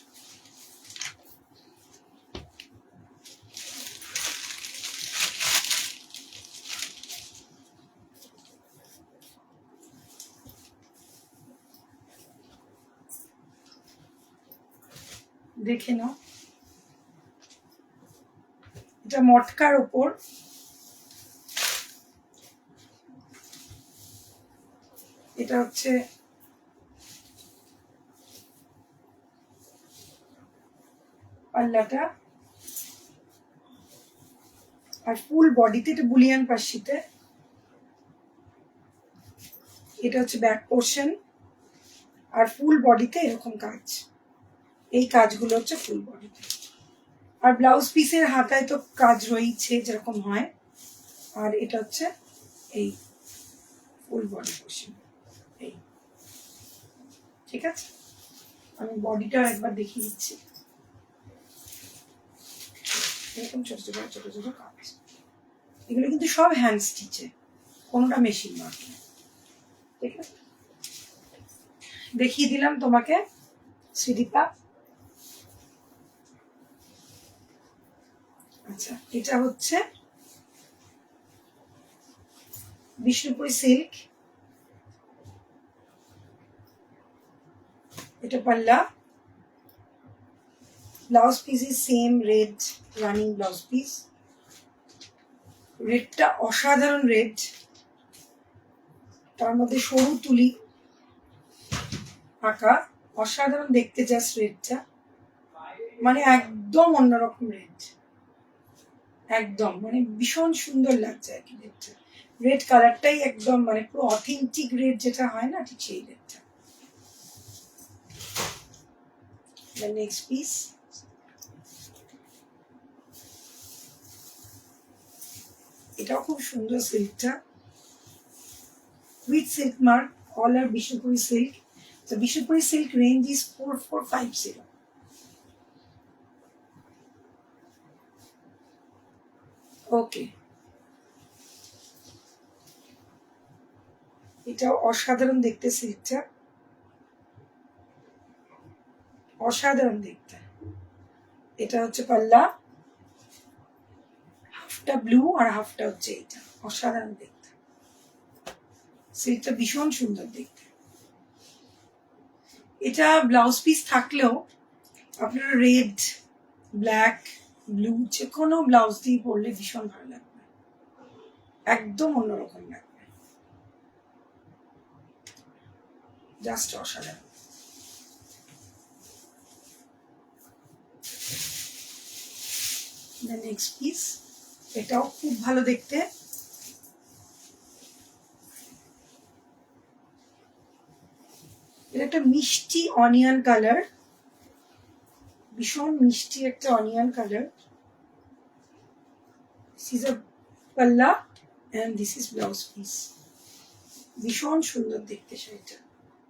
দেখে নাও, এটা মটকার ওপর, এটা হচ্ছে পাল্লাটা, আর ফুল বডিতে এটা বুলিয়ান পাশিতে। এটা হচ্ছে ব্যাক পোর্শন, আর ফুল বডিতে এরকম কাজ, এই কাজগুলো হচ্ছে ফুল বডিতে। আর ব্লাউজ পিসের হাতায় তো কাজ রয়েছে যেরকম হয়, আর এটা হচ্ছে এই ফুল বডি পোর্শন, এই। ঠিক আছে, আমি বডিটা একবার দেখিয়ে দিচ্ছি। এরকম ছোট ছোট ছোট ছোট কাজ, এগুলো কিন্তু সব হ্যান্ড স্টিচে, কোনোটা মেশিন নয়। ঠিক আছে, দেখিয়ে দিলাম তোমাকে শ্রীদীপা। আচ্ছা, এটা হচ্ছে বিষ্ণুপুরি সিল্ক, এটা পাল্লা, blouse piece is same red running blouse piece. রেডটা অসাধারণ রেড, তার মধ্যে সরু তুলি আঁকা, অসাধারণ দেখতে জাস্ট রেডটা, মানে একদম অন্যরকম রেড, একদম মানে ভীষণ সুন্দর লাগছে আর কি রেডটা। রেড কালারটাই একদম মানে পুরো অথেন্টিক রেড যেটা হয় না, ঠিক সেই রেডটা। নেক্সট পিস, এটাও খুব সুন্দর সিল্কটা, with silk mark, all are Bishnupuri silk. The Bishopuri silk range is 4450. Okay. এটাও অসাধারণ দেখতে সিল্কটা, অসাধারণ দেখতে। এটা হচ্ছে পাল্লা, হাফটা ব্লু আর হাফটা হচ্ছে এটা, অসাধারণ দেখতে। সিল্কটা ভীষণ সুন্দর দেখতে। এটা ব্লাউজ পিস থাকলেও আপনারা রেড, ব্ল্যাক, ব্লু যে কোনো ব্লাউজ দিয়ে পরলে ভীষণ ভালো লাগবে, একদম অন্যরকম লাগবে, জাস্ট অসাধারণ। নেক্সট পিস, এটাও খুব ভালো দেখতে। এটা একটা মিষ্টি অনিয়ন কালার, ভীষণ মিষ্টি একটা onion colour. This is a পাল্লা and this is blouse piece. ভীষণ সুন্দর দেখতে শাড়িটা,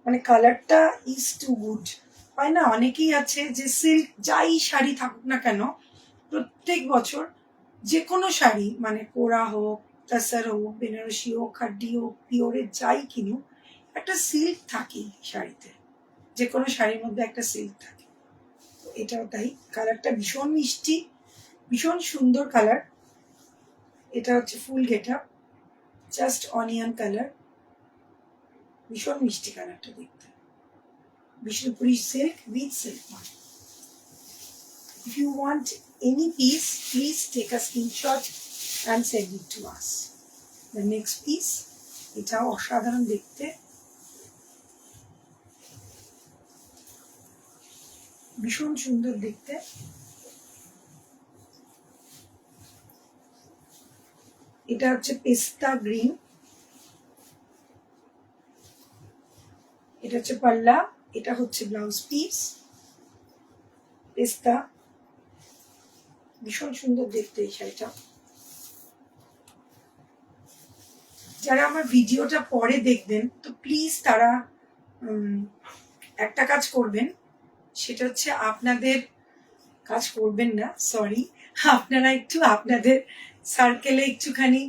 মানে কালারটা ইজ টু গুড। হয় না, অনেকেই আছে যে সিল্ক যাই শাড়ি থাকুক না কেন, প্রত্যেক বছর যে কোনো শাড়ি মানে কোরা হোক, তাসার হোক, বেনারসি হোক, খাড্ডি হোক, পিওরের যাই কিনুক, একটা সিল্ক থাকে শাড়িতে, যে কোনো শাড়ির মধ্যে একটা সিল্ক থাকে। তো এটাও তাই, কালারটা ভীষণ মিষ্টি, ভীষণ সুন্দর কালার। এটা হচ্ছে ফুল গেটআপ, জাস্ট অনিয়ন কালার, ভীষণ মিষ্টি কালারটা দেখতে। Vishnupuri silk with silk mark. If you want any piece, please take a screenshot and send it to us. The next piece, এটাও অসাধারণ দেখতে, ভীষণ সুন্দর দেখতে। এটা হচ্ছে পেস্তা গ্রিন, এটা হচ্ছে পাল্লা, এটা হচ্ছে ব্লাউজ পিস, পেস্তা, ভীষণ সুন্দর দেখতে এই শাড়িটা। যারা আমার ভিডিওটা পরে দেখবেন তো প্লিজ তারা একটা কাজ করবেন, সেটা হচ্ছে আপনাদের কাজ করবেন না, সরি, আপনারা একটু আপনাদের সার্কেলে একটুখানি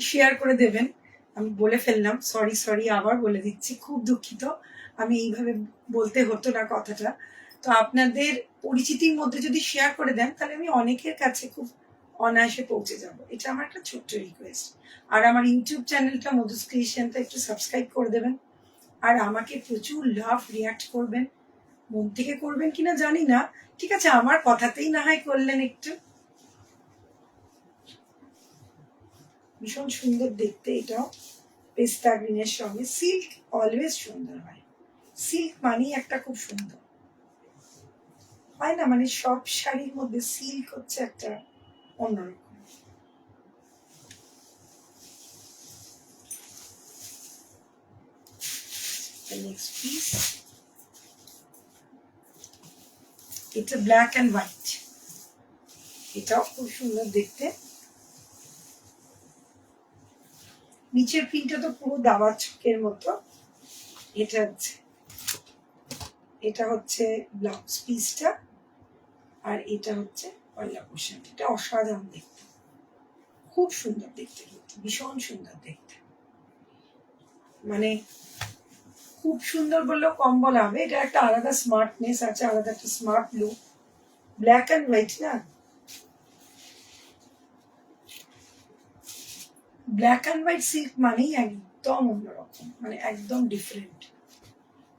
শেয়ার করে দেবেন। আমি বলে ফেললাম, সরি আবার বলে দিচ্ছি, খুব দুঃখিত, আমি এইভাবে বলতে হতো না কথাটা। তো আপনাদের পরিচিতির মধ্যে যদি শেয়ার করে দেন তাহলে আমি অনেকের কাছে খুব অনায়াসে পৌঁছে যাব, এটা আমার একটা ছোট্ট রিকোয়েস্ট। আর আমার ইউটিউব চ্যানেলটা মধুস ক্রিয়েশনটা একটু সাবস্ক্রাইব করে দেবেন, আর আমাকে প্রচুর লাভ রিয়াক্ট করবেন, মন থেকে করবেন কিনা জানি না, ঠিক আছে আমার কথাতেই না হয় করলেন একটু। ভীষণ সুন্দর দেখতে এটাও, পেস্তা গ্রিনের সঙ্গে। সিল্ক অলওয়েজ সুন্দর হয়, সিল্ক মানেই একটা খুব সুন্দর হয় না, মানে সব শাড়ির মধ্যে সিল্ক হচ্ছে একটা অন্যরকম। নেক্সট পিস, এটা ব্ল্যাক অ্যান্ড হোয়াইট, এটাও খুব সুন্দর দেখতে। নিচের প্রিন্টটা তো পুরো দাবার ছকের মতো। এটা হচ্ছে ব্লাউজ পিসটা, আর এটা হচ্ছে পাল্লা পোর্শন। এটা অসাধারণ দেখতে, খুব সুন্দর দেখতে, কিন্তু ভীষণ সুন্দর দেখতে, মানে খুব সুন্দর বললেও কম বলা হবে, এটা একটা আলাদা স্মার্টনেস আছে, আলাদা একটা smart look. Black and white না, ব্ল্যাক অ্যান্ড হোয়াইট সিল্ক মানেই একদম অন্যরকম, মানে একদম ডিফারেন্ট,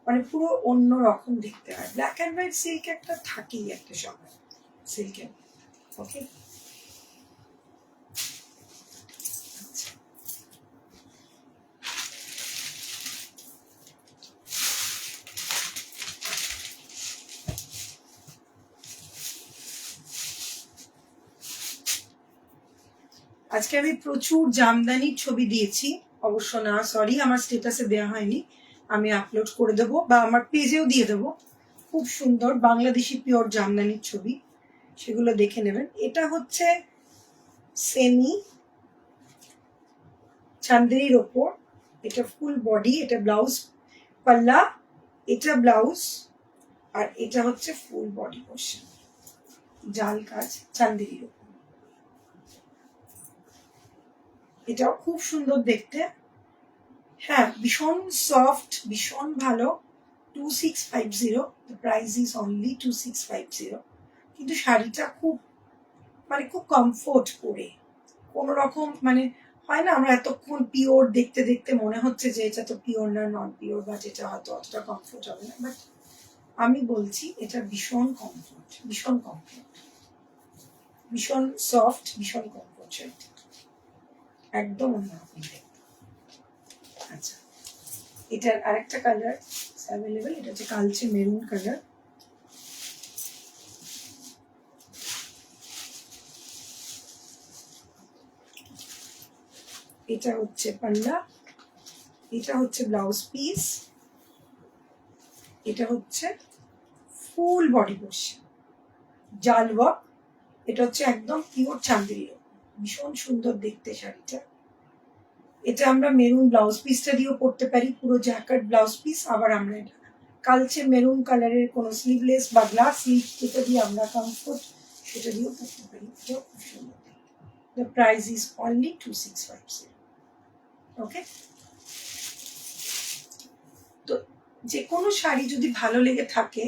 মানে পুরো অন্য রকম দেখতে হয়। ব্ল্যাক অ্যান্ড হোয়াইট সিল্ক একটা থাকেই একটা সময় সিল্কের। ওকে, আজকে আমি প্রচুর জামদানির ছবি দিয়েছি, অবশ্য না, সরি, আমার স্ট্যাটাসে দেওয়া হয়নি, আমি আপলোড করে দেবো বা আমার পেজেও দিয়ে দেবো। খুব সুন্দর বাংলাদেশি পিওর জামদানির ছবি, সেগুলো দেখে নেবেন। এটা হচ্ছে সেমি চান্দেরির ওপর, এটা ফুল বডি, এটা ব্লাউজ পাল্লা, এটা ব্লাউজ, আর এটা হচ্ছে ফুল বডি পোর্শন, জাল কাজ চান্দেরির ওপর। এটাও খুব সুন্দর দেখতে, হ্যাঁ, ভীষণ সফট, ভীষণ ভালো। 2650, দ্য প্রাইস ইজ অনলি 2650। কিন্তু শাড়িটা খুব খুব কমফোর্ট পরে, কোনো রকম হয় না, আমরা এতক্ষণ পিওর দেখতে দেখতে মনে হচ্ছে যে এটা তো পিওর না, নন পিওর, বা যেটা হয়তো অতটা কমফোর্ট হবে না, বাট আমি বলছি এটা ভীষণ কমফোর্ট, ভীষণ কমফোর্ট, ভীষণ সফট, ভীষণ কমফোর্ট শাড়িটা, একদম অন্যরকম দেখতে। আচ্ছা, এটার আরেকটা কালার অ্যাভেলেবেল, এটা হচ্ছে কালচে মেরুন কালার। এটা হচ্ছে পাল্লা, এটা হচ্ছে ব্লাউজ পিস, এটা হচ্ছে ফুল বডি পোর্শন, জাল ওয়ার্ক। এটা হচ্ছে একদম পিওর চান্দেরি, ভীষণ সুন্দর দেখতে শাড়িটা। এটা আমরা মেরুন ব্লাউজ পিসটা দিয়েও পরতে পারি, পুরো জ্যাকেট ব্লাউজ পিস। আবার আমরা এটা কালচে মেরুন কালারের কোনো স্লিভলেস বা গ্লাস স্লিভ, যেটা দিয়ে আমরা কমফোর্ট, সেটা দিয়েও পরতে পারি। এটাও খুব সুন্দর। The price is only 2650। Okay, তো যে কোনো শাড়ি যদি ভালো লেগে থাকে,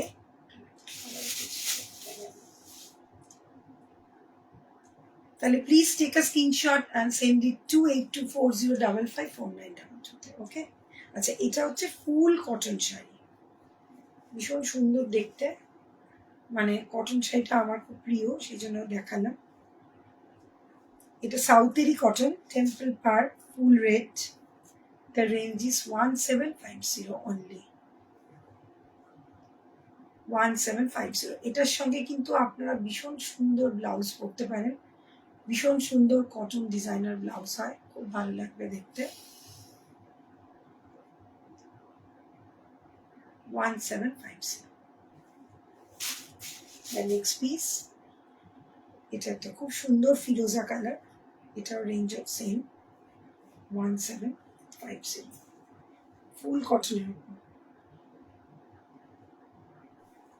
তাহলে please take a screenshot and send it to 8240554922। Okay, আচ্ছা, এটা হচ্ছে ফুল কটন শাড়ি, ভীষণ সুন্দর দেখতে, কটন শাড়িটা আমার খুব প্রিয়, সেই জন্য দেখালাম। এটা সাউথেরই cotton, temple park, full red. The range is 1750 only, 1750। এটার সঙ্গে কিন্তু আপনারা ভীষণ সুন্দর ব্লাউজ পরতে পারেন, ভীষণ সুন্দর কটন ডিজাইনার ব্লাউজ হয়, খুব ভালো লাগবে দেখতে। 1750। The next piece, এটা একটা খুব সুন্দর ফিরোজা কালার, এটার রেঞ্জ অফ সেম 1750, ফুল কটনের উপর।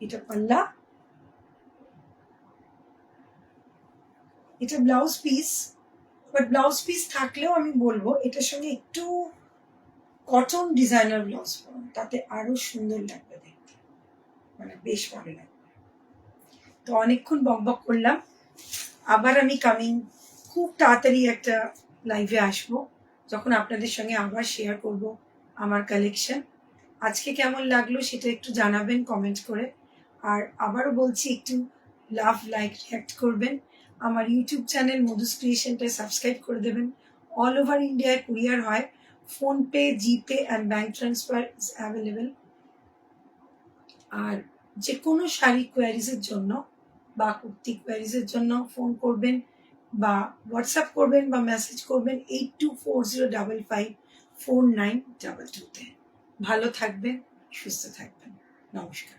এটা পাল্লা, এটা blouse piece, but blouse piece থাকলেও আমি বলবো এটার সঙ্গে একটু কটন ডিজাইনার ব্লাউজ পরুন, তাতে আরো সুন্দর লাগবে দেখতে, বেশ ভালো লাগবে। তো অনেকক্ষণ বকবক করলাম, আবার আমি খুব তাড়াতাড়ি একটা লাইভে আসবো, যখন আপনাদের সঙ্গে আবার শেয়ার করব আমার কালেকশন। আজকে কেমন লাগলো সেটা একটু জানাবেন কমেন্ট করে, আর আবারও বলছি একটু লাভ, লাইক, রিঅ্যাক্ট করবেন। আমার ইউটিউব চ্যানেল মধুস ক্রিয়েশনটা সাবস্ক্রাইব করে দেবেন। অল ওভার ইন্ডিয়ায় কুরিয়ার হয়, PhonePe, GPay and bank transfer is available. আর যে কোনো শাড়ি কোয়ারিজের জন্য বা কুর্তি কোয়ারিজের জন্য ফোন করবেন বা হোয়াটসঅ্যাপ করবেন বা মেসেজ করবেন 8240554922-তে। ভালো থাকবেন, সুস্থ থাকবেন, নমস্কার।